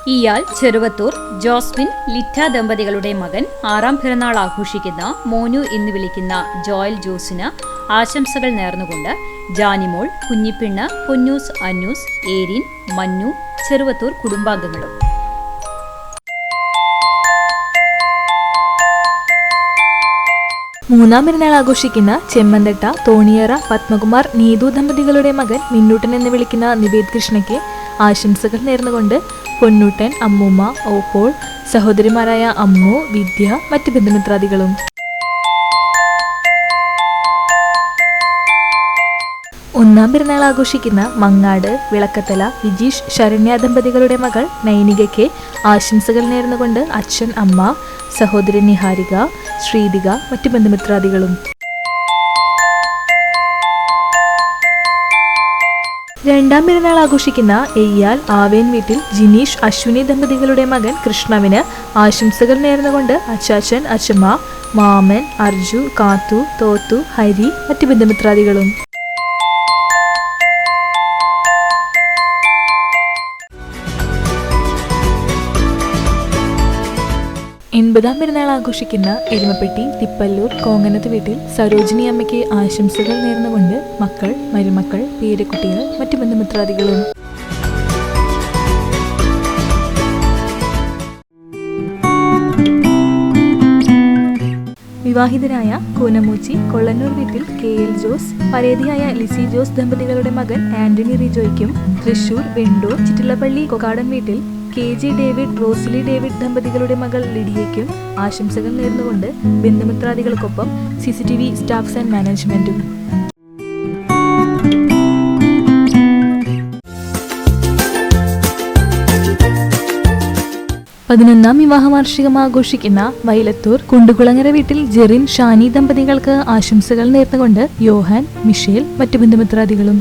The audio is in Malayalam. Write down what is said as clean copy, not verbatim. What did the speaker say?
ഇയാൾ ചെറുവത്തൂർ ജോസ്മിൻ ലിറ്റ ദമ്പതികളുടെ മകൻ 6ാം പിറന്നാൾ ആഘോഷിക്കുന്ന മോനു എന്ന് വിളിക്കുന്ന ജോയൽ ജോസിന് ആശംസകൾ നേർന്നുകൊണ്ട് ജാനിമോൾ, കുഞ്ഞിപ്പിണ്ണ്, പൊന്നൂസ്, അന്നൂസ്, ഏരിൻ, മന്നു, ചെറുവത്തൂർ കുടുംബാംഗങ്ങളും. മൂന്നാം പിറന്നാൾ ആഘോഷിക്കുന്ന ചെമ്മന്തട്ട തോണിയറ പത്മകുമാർ നീതു ദമ്പതികളുടെ മകൻ മിന്നൂട്ടൻ എന്ന് വിളിക്കുന്ന നിവേദ് കൃഷ്ണയ്ക്ക് ആശംസകൾ നേർന്നുകൊണ്ട് പൊന്നൂട്ടൻ, അമ്മൂമ്മ, ഓപ്പോൾ, സഹോദരിമാരായ അമ്മു, വിദ്യ, മറ്റ് ബന്ധുമിത്രാദികളും. ഒന്നാം പിറന്നാൾ ആഘോഷിക്കുന്ന മങ്ങാട് വിളക്കത്തല വിജീഷ് ശരണ്യ ദമ്പതികളുടെ മകൾ നൈനികയ്ക്ക് ആശംസകൾ നേർന്നുകൊണ്ട് അച്ഛൻ, അമ്മ, സഹോദരി നിഹാരിക, ശ്രീതിക, മറ്റ് ബന്ധുമിത്രാദികളും. രണ്ടാം പിറന്നാൾ ആഘോഷിക്കുന്ന എയ്യാൽ ആവേൻ വീട്ടിൽ ജിനീഷ് അശ്വിനി ദമ്പതികളുടെ മകൻ കൃഷ്ണവിന് ആശംസകൾ നേർന്നുകൊണ്ട് അച്ചാച്ചൻ, അച്ഛമ്മ, മാമൻ, അർജു, കാത്തു, തോത്തു, ഹരി, മറ്റ് ബന്ധുമിത്രാദികളും. എൺപതാം പിറന്നാൾ ആഘോഷിക്കുന്ന എരുമപ്പെട്ടി തിപ്പല്ലൂർ കോങ്ങനത്ത് വീട്ടിൽ സരോജിനി അമ്മയ്ക്ക് ആശംസകൾ നേർന്നുകൊണ്ട് മക്കൾ, മരുമക്കൾ, പേരക്കുട്ടികൾ, മറ്റു ബന്ധുമിത്രാദികളും. വിവാഹിതരായ കൂനമൂച്ചി കൊള്ളന്നൂർ വീട്ടിൽ KL ജോസ്, പരേതിയായ ലിസി ജോസ് ദമ്പതികളുടെ മകൻ ആന്റണി റിജോയ്ക്കും, തൃശൂർ വെണ്ടൂർ ചിറ്റിലപ്പള്ളി കൊക്കാടൻ വീട്ടിൽ KG ഡേവിഡ്, റോസ്ലി ഡേവിഡ് ദമ്പതികളുടെ മകൾ ലിഡിയയ്ക്കും ആശംസകൾ നേർന്നുകൊണ്ട് ബന്ധുമിത്രാദികൾക്കൊപ്പം CCTV സ്റ്റാഫ്സ് ആൻഡ് മാനേജ്മെന്റും. 11ാം വിവാഹ വാർഷികം ആഘോഷിക്കുന്ന വൈലത്തൂർ കുണ്ടുകുളങ്ങര വീട്ടിൽ ജെറിൻ, ഷാനി ദമ്പതികൾക്ക് ആശംസകൾ നേർന്നുകൊണ്ട് യോഹാൻ, മിഷേൽ, മറ്റു ബന്ധുമിത്രാദികളും.